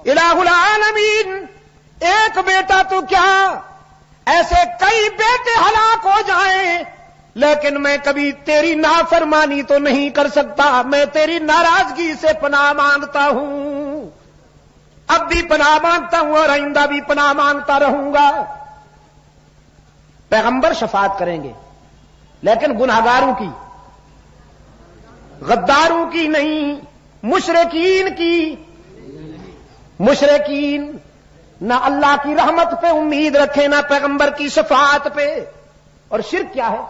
الہ العالمین، ایک بیٹا تو کیا ایسے کئی بیٹے ہلاک ہو جائیں، لیکن میں کبھی تیری نافرمانی تو نہیں کر سکتا، میں تیری ناراضگی سے پناہ مانگتا ہوں، اب بھی پناہ مانگتا ہوں اور آئندہ بھی پناہ مانگتا رہوں گا۔ پیغمبر شفاعت کریں گے لیکن گنہگاروں کی، غداروں کی نہیں، مشرکین کی۔ مشرکین نہ اللہ کی رحمت پہ امید رکھے نہ پیغمبر کی شفاعت پہ۔ اور شرک کیا ہے؟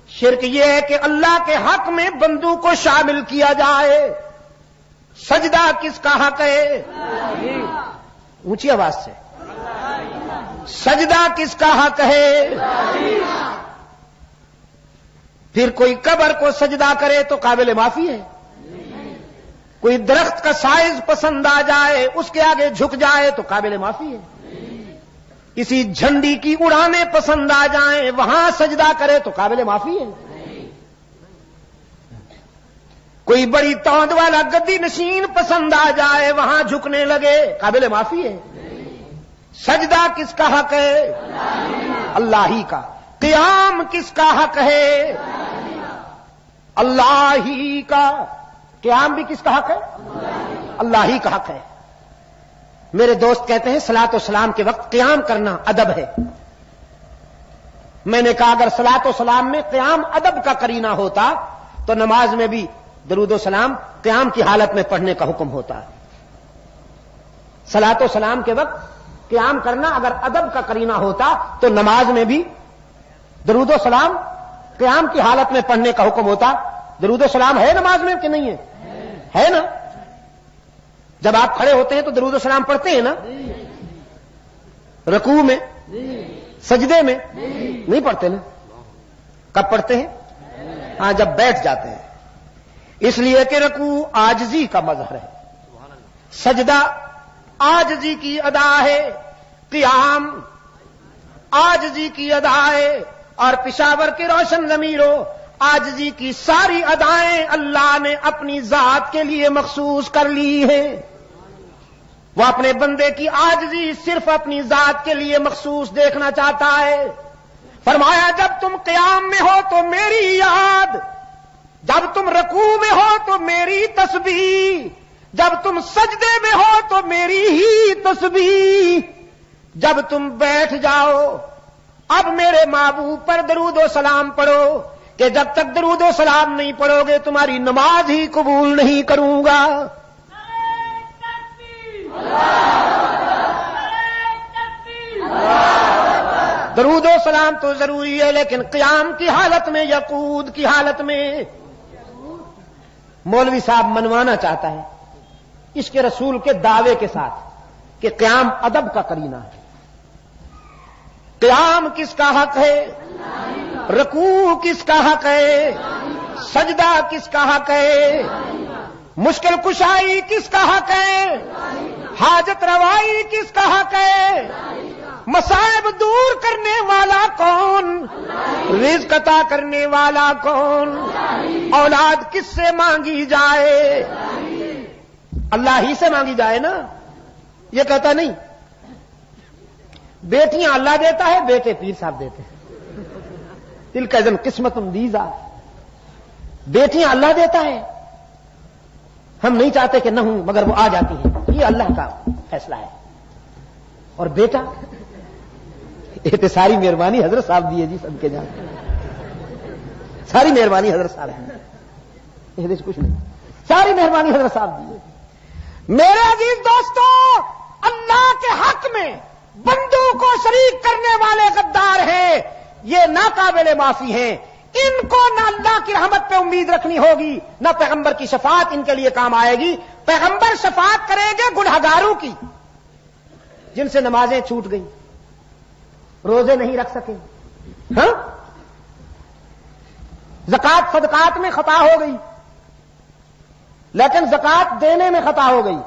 شرک یہ ہے کہ اللہ کے حق میں بندوں کو شامل کیا جائے۔ سجدہ کس کا حق ہے؟ اونچی آواز سے، سجدہ کس کا حق ہے؟ پھر کوئی قبر کو سجدہ کرے تو قابل معافی ہے؟ کوئی درخت کا سائز پسند آ جائے اس کے آگے جھک جائے تو قابل معافی ہے؟ کسی جھنڈی کی اڑانے پسند آ جائیں وہاں سجدہ کرے تو قابل معافی ہے؟ کوئی بڑی توند والا گدی نشین پسند آ جائے وہاں جھکنے لگے قابل معافی ہے؟ سجدہ کس کا حق ہے؟ اللہ ہی کا۔ قیام کس کا حق ہے؟ اللہ ہی کا۔ قیام بھی کس کا حق ہے؟ اللہ ہی کا حق ہے۔ میرے دوست کہتے ہیں صلاۃ و سلام کے وقت قیام کرنا ادب ہے۔ میں نے کہا اگر صلاۃ و سلام میں قیام ادب کا قرینہ ہوتا تو نماز میں بھی درود و سلام قیام کی حالت میں پڑھنے کا حکم ہوتا۔ صلاۃ و سلام کے وقت قیام کرنا اگر ادب کا قرینہ ہوتا تو نماز میں بھی درود و سلام قیام کی حالت میں پڑھنے کا حکم ہوتا۔ درود و سلام ہے نماز میں کہ نہیں ہے؟ ہے نا؟ جب آپ کھڑے ہوتے ہیں تو درود و سلام پڑھتے ہیں نا؟ رکوع میں، سجدے میں نہیں پڑھتے نا؟ کب پڑھتے ہیں؟ ہاں جب بیٹھ جاتے ہیں، اس لیے کہ رکوع عاجزی کا مظہر ہے، سجدہ عاجزی کی ادا ہے، قیام عاجزی کی ادا ہے، اور پشاور کے روشن ضمیروں عاجزی کی ساری ادائیں اللہ نے اپنی ذات کے لیے مخصوص کر لی ہیں۔ وہ اپنے بندے کی عاجزی صرف اپنی ذات کے لیے مخصوص دیکھنا چاہتا ہے۔ فرمایا جب تم قیام میں ہو تو میری یاد، جب تم رکوع میں ہو تو میری تسبیح، جب تم سجدے میں ہو تو میری ہی تسبیح، جب تم بیٹھ جاؤ اب میرے محبوب پر درود و سلام پڑھو کہ جب تک درود و سلام نہیں پڑھو گے تمہاری نماز ہی قبول نہیں کروں گا۔ درود و سلام تو ضروری ہے لیکن قیام کی حالت میں یا قعود کی حالت میں۔ مولوی صاحب منوانا چاہتا ہے عشق رسول کے دعوے کے ساتھ کہ قیام ادب کا قرینہ ہے۔ قیام کس کا حق ہے؟ رکوع کس کا حق ہے؟ سجدہ کس کا حق ہے؟ مشکل کشائی کس کا حق ہے؟ حاجت روائی کس کا حق ہے؟ مصائب دور کرنے والا کون؟ رزق عطا کرنے والا کون؟ اولاد کس سے مانگی جائے؟ اللہ ہی سے مانگی جائے نا۔ یہ کہتا نہیں بیٹیاں اللہ دیتا ہے، بیٹے پیر صاحب دیتے ہیں، دل کا ذن قسمت دیزا۔ بیٹیاں اللہ دیتا ہے، ہم نہیں چاہتے کہ نہ ہوں مگر وہ آ جاتی ہیں، یہ اللہ کا فیصلہ ہے۔ اور بیٹا یہ تو ساری مہربانی حضرت صاحب دی ہے جی، سب کے جان ساری مہربانی حضرت صاحب ہے، یہ کچھ نہیں، ساری مہربانی حضرت صاحب دی ہے۔ میرے عزیز دوستو، اللہ کے حق میں بندوں کو شریک کرنے والے غدار ہیں، یہ ناقابل معافی ہیں۔ ان کو نہ اللہ کی رحمت پہ امید رکھنی ہوگی نہ پیغمبر کی شفاعت ان کے لیے کام آئے گی۔ پیغمبر شفاعت کریں گے گنہگاروں کی جن سے نمازیں چھوٹ گئی، روزے نہیں رکھ سکے، ہاں زکات صدقات میں خطا ہو گئی لیکن زکات دینے میں خطا ہو گئی،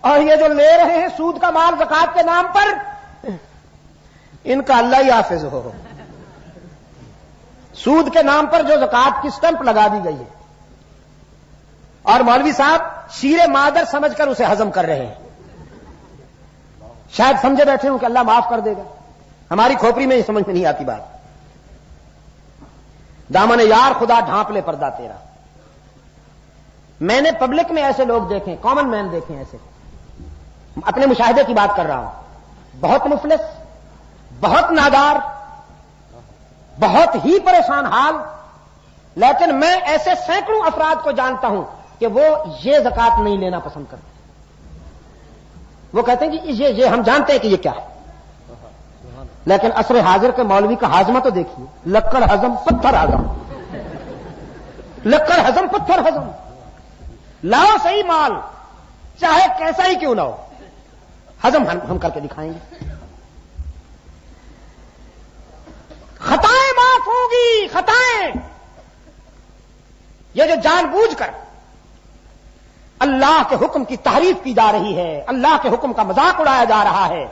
اور یہ جو لے رہے ہیں سود کا مال زکات کے نام پر، ان کا اللہ ہی حافظ ہو۔ سود کے نام پر جو زکات کی سٹمپ لگا دی گئی ہے اور مولوی صاحب شیر مادر سمجھ کر اسے ہضم کر رہے ہیں، شاید سمجھے بیٹھے ہوں کہ اللہ معاف کر دے گا. ہماری کھوپڑی میں یہ سمجھ میں نہیں آتی بات. دامن یار خدا ڈھانپ لے پردہ تیرا. میں نے پبلک میں ایسے لوگ دیکھے, کامن مین دیکھے ایسے, اپنے مشاہدے کی بات کر رہا ہوں, بہت مفلس, بہت نادار, بہت ہی پریشان حال, لیکن میں ایسے سینکڑوں افراد کو جانتا ہوں کہ وہ یہ زکات نہیں لینا پسند کرتے. وہ کہتے ہیں کہ یہ ہم جانتے ہیں کہ یہ کیا ہے, لیکن عصر حاضر کے مولوی کا ہاضمہ تو دیکھیے, لکڑ ہضم پتھر ہضم, لکڑ ہضم پتھر ہضم. لاؤ صحیح مال, چاہے کیسا ہی کیوں نہ ہو, ہضم ہم کر کے دکھائیں گے. خطائیں معاف ہوں گی, خطائیں. یہ جو جان بوجھ کر اللہ کے حکم کی تحریف کی جا رہی ہے, اللہ کے حکم کا مذاق اڑایا جا رہا ہے,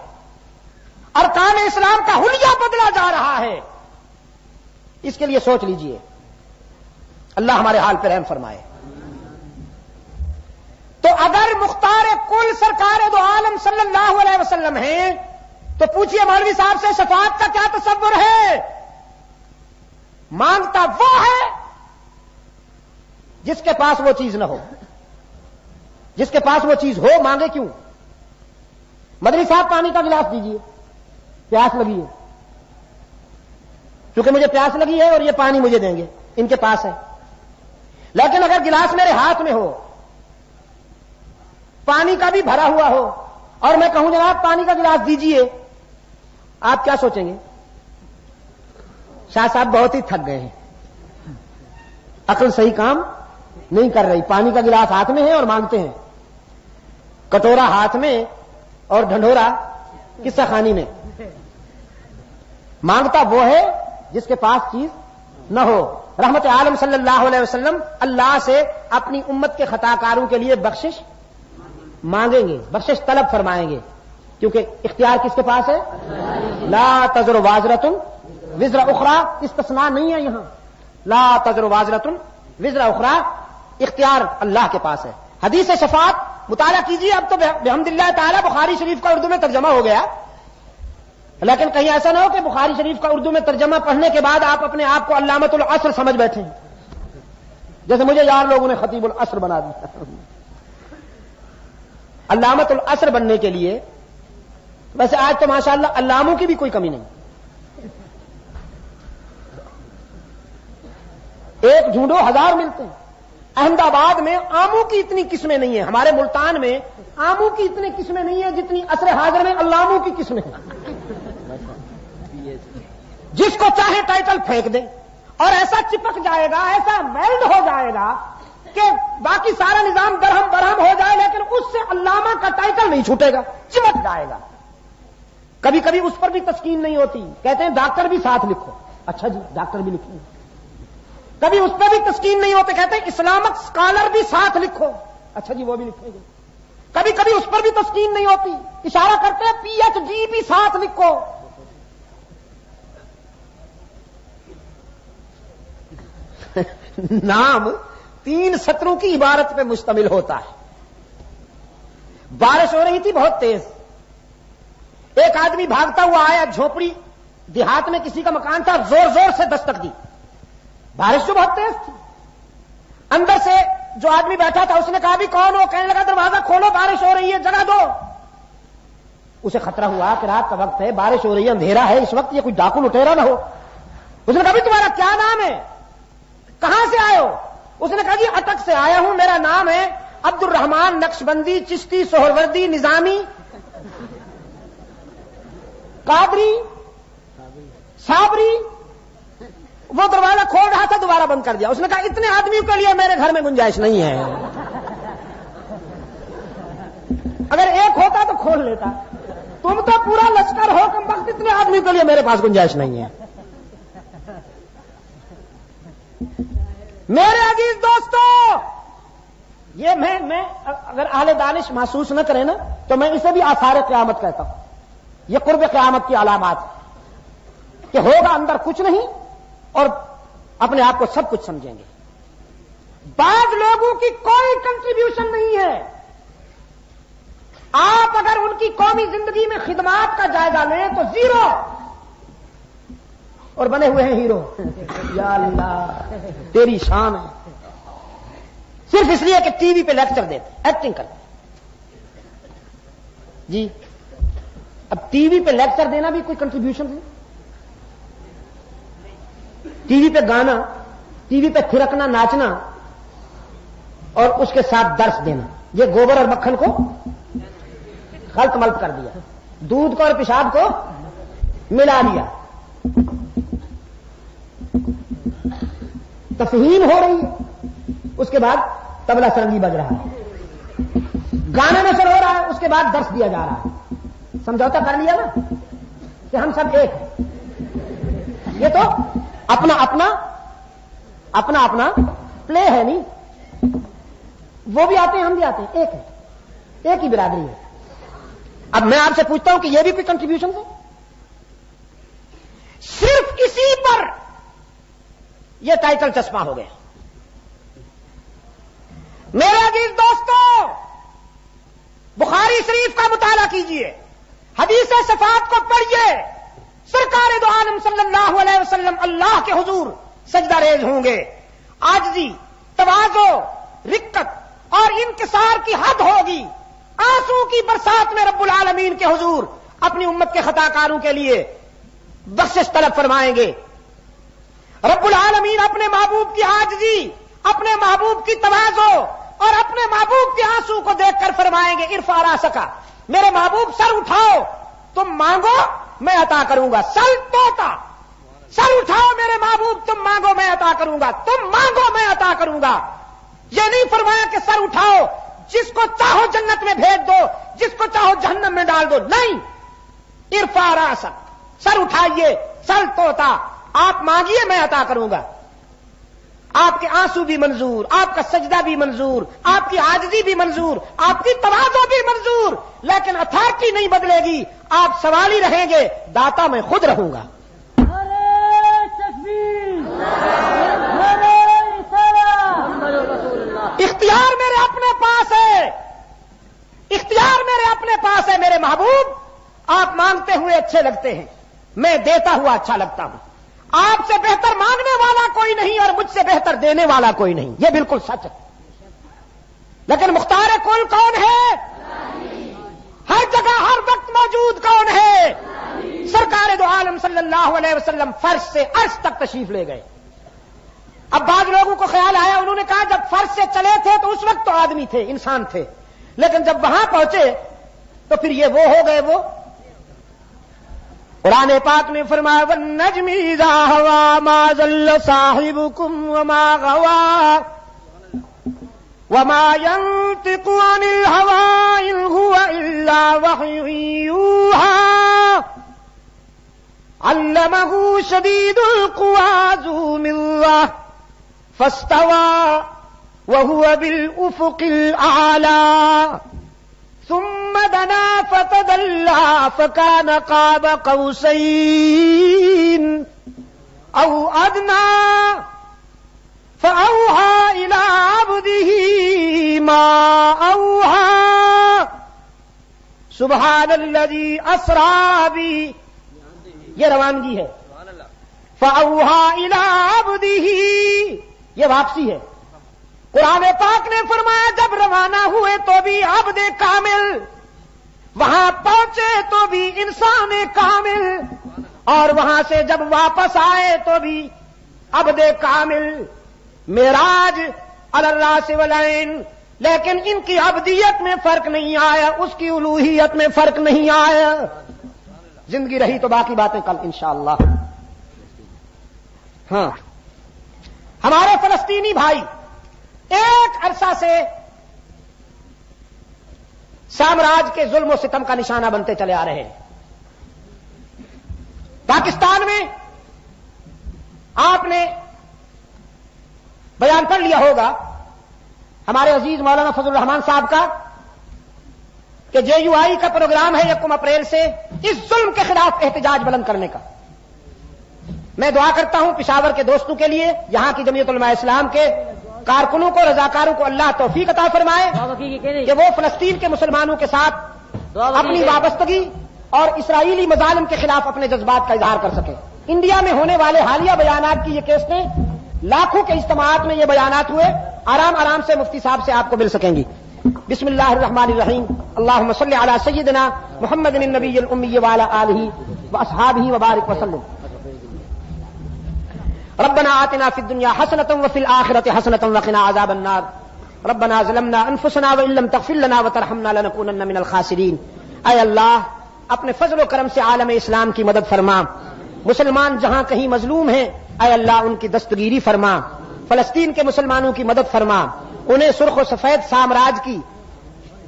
ارکان اسلام کا حلیہ بدلا جا رہا ہے, اس کے لیے سوچ لیجئے. اللہ ہمارے حال پہ رحم فرمائے. تو اگر مختار کل سرکار دو عالم صلی اللہ علیہ وسلم ہیں تو پوچھئے مولوی صاحب سے شفاعت کا کیا تصور ہے؟ مانگتا وہ ہے جس کے پاس وہ چیز نہ ہو. جس کے پاس وہ چیز ہو مانگے کیوں؟ مدنی صاحب پانی کا گلاس دیجئے, پیاس لگی ہے, کیونکہ مجھے پیاس لگی ہے اور یہ پانی مجھے دیں گے, ان کے پاس ہے. لیکن اگر گلاس میرے ہاتھ میں ہو, پانی کا بھی بھرا ہوا ہو, اور میں کہوں جناب پانی کا گلاس دیجئے, آپ کیا سوچیں گے؟ شاہ صاحب بہت ہی تھک گئے ہیں, عقل صحیح کام نہیں کر رہی. پانی کا گلاس ہاتھ میں ہے اور مانگتے ہیں, کٹورا ہاتھ میں اور ڈھنڈورا قصہ خانی میں. مانگتا وہ ہے جس کے پاس چیز نہ ہو. رحمت عالم صلی اللہ علیہ وسلم اللہ سے اپنی امت کے خطا کاروں کے لیے بخشش مانگیں گے, بخشش طلب فرمائیں گے, کیونکہ اختیار کس کے پاس ہے؟ لا تزر وازرۃ وزر اخرى, استثناء نہیں ہے یہاں. لا تزر وازرۃ وزر اخرى, اختیار اللہ کے پاس ہے. حدیث شفاعت مطالعہ کیجیے. اب تو بحمد اللہ تعالی بخاری شریف کا اردو میں ترجمہ ہو گیا, لیکن کہیں ایسا نہ ہو کہ بخاری شریف کا اردو میں ترجمہ پڑھنے کے بعد آپ اپنے آپ کو علامۃ العصر سمجھ بیٹھے, جیسے مجھے یار لوگوں نے خطیب العصر بنا دیا. علامۃ العصر بننے کے لیے ویسے آج تو ماشاءاللہ علاموں کی بھی کوئی کمی نہیں. ایک ڈھونڈو ہزار ملتے ہیں. احمد آباد میں آموں کی اتنی قسمیں نہیں ہیں, ہمارے ملتان میں آموں کی اتنی قسمیں نہیں ہیں جتنی عصر حاضر میں علاموں کی قسمیں ہیں. جس کو چاہے ٹائٹل پھینک دیں اور ایسا چپک جائے گا, ایسا میلڈ ہو جائے گا کہ باقی سارا نظام درہم برہم ہو جائے, لیکن اس سے علامہ کا ٹائٹل نہیں چھوٹے گا, چمٹ جائے گا. کبھی کبھی اس پر بھی تسکین نہیں ہوتی, کہتے ہیں ڈاکٹر بھی ساتھ لکھو. اچھا جی ڈاکٹر بھی لکھیں. کبھی اس پہ بھی تسکین نہیں ہوتے, کہتے ہیں اسلامک اسکالر بھی ساتھ لکھو. اچھا جی وہ بھی لکھیں گے. کبھی کبھی اس پر بھی تسکین نہیں ہوتی, اشارہ کرتے ہیں پی ایچ ڈی بھی ساتھ لکھو. نام 3 سطروں کی عبارت پہ مشتمل ہوتا ہے. بارش ہو رہی تھی بہت تیز, ایک آدمی بھاگتا ہوا آیا, جھوپڑی دیہات میں کسی کا مکان تھا, زور زور سے دستک دی. بارش تو بہت تیز تھی. اندر سے جو آدمی بیٹھا تھا اس نے کہا بھی کون ہو؟ کہنے لگا دروازہ کھولو, بارش ہو رہی ہے, جگہ دو. اسے خطرہ ہوا کہ رات کا وقت ہے, بارش ہو رہی ہے, اندھیرا ہے, اس وقت یہ کوئی ڈاکو لٹیرا نہ ہو. اس نے کہا بھی تمہارا کیا نام ہے, کہاں سے آئے ہو؟ اس نے کہا جی اٹک سے آیا ہوں, میرا نام ہے عبد الرحمان نقشبندی چشتی سہروردی نظامی قادری صابری. وہ دروازہ کھول رہا تھا, دوبارہ بند کر دیا. اس نے کہا اتنے آدمیوں کے لیے میرے گھر میں گنجائش نہیں ہے, اگر ایک ہوتا تو کھول لیتا. تم تو پورا لشکر ہو, کم وقت اتنے آدمیوں کے لیے میرے پاس گنجائش نہیں ہے. میرے عزیز دوستو, یہ میں اگر اہل دانش محسوس نہ کریں نا تو میں اسے بھی آثار قیامت کہتا ہوں. یہ قرب قیامت کی علامات ہے کہ ہوگا اندر کچھ نہیں اور اپنے آپ کو سب کچھ سمجھیں گے. بعض لوگوں کی کوئی کنٹریبیوشن نہیں ہے. آپ اگر ان ان کی قومی زندگی میں خدمات کا جائزہ لیں تو زیرو، اور بنے ہوئے ہیں ہیرو. یا اللہ تیری شان ہے. صرف اس لیے کہ ٹی وی پہ لیکچر دیتے، ایکٹنگ کرتے. جی اب ٹی وی پہ لیکچر دینا بھی کوئی کنٹریبیوشن ہے؟ ٹی وی پہ گانا، ٹی وی پہ تھرکنا ناچنا اور اس کے ساتھ درس دینا، یہ گوبر اور مکھن کو خلط ملط کر دیا، دودھ کو اور پیشاب کو ملا دیا. تفہیم ہو رہی ہے، اس کے بعد طبلہ سرنگی بج رہا ہے، گانا نشر ہو رہا ہے، اس کے بعد درس دیا جا رہا ہے. سمجھوتا کر لیا نا کہ ہم سب ایک ہیں. یہ تو اپنا اپنا پلے ہے نہیں. وہ بھی آتے ہیں، ہم بھی آتے ہیں، ایک ہے، ایک ہی برادری ہے. اب میں آپ سے پوچھتا ہوں کہ یہ بھی کوئی کنٹریبیوشن ہے؟ صرف کسی پر یہ ٹائٹل چشمہ ہو گیا. میرے عزیز دوستو، بخاری شریف کا مطالعہ کیجئے، حدیث صفات کو پڑھیے. سرکار دو عالم صلی اللہ علیہ وسلم اللہ کے حضور سجدہ ریز ہوں گے. عاجزی، تواضع، رقت اور انکسار کی حد ہوگی. آنسو کی برسات میں رب العالمین کے حضور اپنی امت کے خطا کاروں کے لیے بخشش طلب فرمائیں گے. رب العالمین اپنے محبوب کی عاجزی، اپنے محبوب کی تواضع اور اپنے محبوب کے آنسو کو دیکھ کر فرمائیں گے ارفع راسک، میرے محبوب سر اٹھاؤ، تم مانگو میں عطا کروں گا. سل توتا، سر اٹھاؤ میرے محبوب، تم مانگو میں عطا کروں گا، تم مانگو میں عطا کروں گا. یہ نہیں فرمایا کہ سر اٹھاؤ، جس کو چاہو جنت میں بھیج دو، جس کو چاہو جہنم میں ڈال دو. نہیں، ارفع راسک، سر اٹھائیے. سل توتا، آپ مانگیے میں عطا کروں گا. آپ کے آنسو بھی منظور، آپ کا سجدہ بھی منظور، آپ کی عاجزی بھی منظور، آپ کی تواضع بھی منظور، لیکن اتھارٹی نہیں بدلے گی. آپ سوالی رہیں گے، داتا میں خود رہوں گا. اختیار میرے اپنے پاس ہے، اختیار میرے اپنے پاس ہے. میرے محبوب آپ مانگتے ہوئے اچھے لگتے ہیں، میں دیتا ہوا اچھا لگتا ہوں. آپ سے بہتر مانگنے والا کوئی نہیں اور مجھ سے بہتر دینے والا کوئی نہیں. یہ بالکل سچ ہے. لیکن مختار کل کون ہے؟ ہر جگہ ہر وقت موجود کون ہے؟ سرکار دو عالم صلی اللہ علیہ وسلم فرش سے عرش تک تشریف لے گئے. اب بعض لوگوں کو خیال آیا، انہوں نے کہا جب فرش سے چلے تھے تو اس وقت تو آدمی تھے، انسان تھے، لیکن جب وہاں پہنچے تو پھر یہ وہ ہو گئے. وہ قرآن پاک نے فرمایا والنجم اذا ہوا ما ضل صاحبکم وما غوا وما ينطق عن الهوى ان هو الا وحی یوحی علمه شدید القوى ذو مرة فاستوى وهو بالافق الاعلى ثم دنا فتدلى فكان قاب قوسين او ادنى فاوحى الى عبده ما اوحى سبحان الذي اسرى بي. یہ روانگی ہے. فاوحى الى عبده، یہ واپسی ہے. قرآن پاک نے فرمایا جب روانہ ہوئے تو بھی عبد کامل، وہاں پہنچے تو بھی انسان کامل، اور وہاں سے جب واپس آئے تو بھی عبد کامل. معراج علی الراس والعین، لیکن ان کی عبدیت میں فرق نہیں آیا، اس کی الوہیت میں فرق نہیں آیا. زندگی رہی تو باقی باتیں کل انشاءاللہ. ہاں، ہمارے فلسطینی بھائی ایک عرصہ سے سامراج کے ظلم و ستم کا نشانہ بنتے چلے آ رہے ہیں. پاکستان میں آپ نے بیان کر لیا ہوگا ہمارے عزیز مولانا فضل الرحمان صاحب کا کہ جے یو آئی کا پروگرام ہے 1 اپریل سے اس ظلم کے خلاف احتجاج بلند کرنے کا. میں دعا کرتا ہوں پشاور کے دوستوں کے لیے، یہاں کی جمعیت علماء اسلام کے کارکنوں کو، رضاکاروں کو اللہ توفیق عطا فرمائے کہ وہ فلسطین کے مسلمانوں کے ساتھ اپنی وابستگی اور اسرائیلی مظالم کے خلاف اپنے جذبات کا اظہار کر سکے. انڈیا میں ہونے والے حالیہ بیانات کی یہ کیسٹیں لاکھوں کے اجتماعات میں یہ بیانات ہوئے, آرام آرام سے مفتی صاحب سے آپ کو مل سکیں گی. بسم اللہ الرحمن الرحیم. اللہم صلی علی سیدنا محمد النبی الامی وعلی آلہ واصحابہ وبارک وسلم. ربنا آتنا فی الدنیا حسنۃ وفی الآخرۃ حسنۃ وقنا عذاب النار. ربنا ظلمنا انفسنا وان لم تغفر لنا وترحمنا لنکونن من الخاسرین. اے اللہ اپنے فضل و کرم سے عالم اسلام کی مدد فرما. مسلمان جہاں کہیں مظلوم ہیں اے اللہ ان کی دستگیری فرما. فلسطین کے مسلمانوں کی مدد فرما. انہیں سرخ و سفید سامراج کی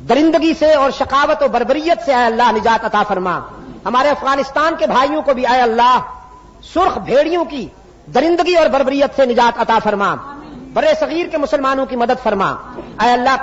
درندگی سے اور شقاوت و بربریت سے اے اللہ نجات عطا فرما. ہمارے افغانستان کے بھائیوں کو بھی اے اللہ سرخ بھیڑیوں کی درندگی اور بربریت سے نجات عطا فرما. برے صغیر کے مسلمانوں کی مدد فرما. اے اللہ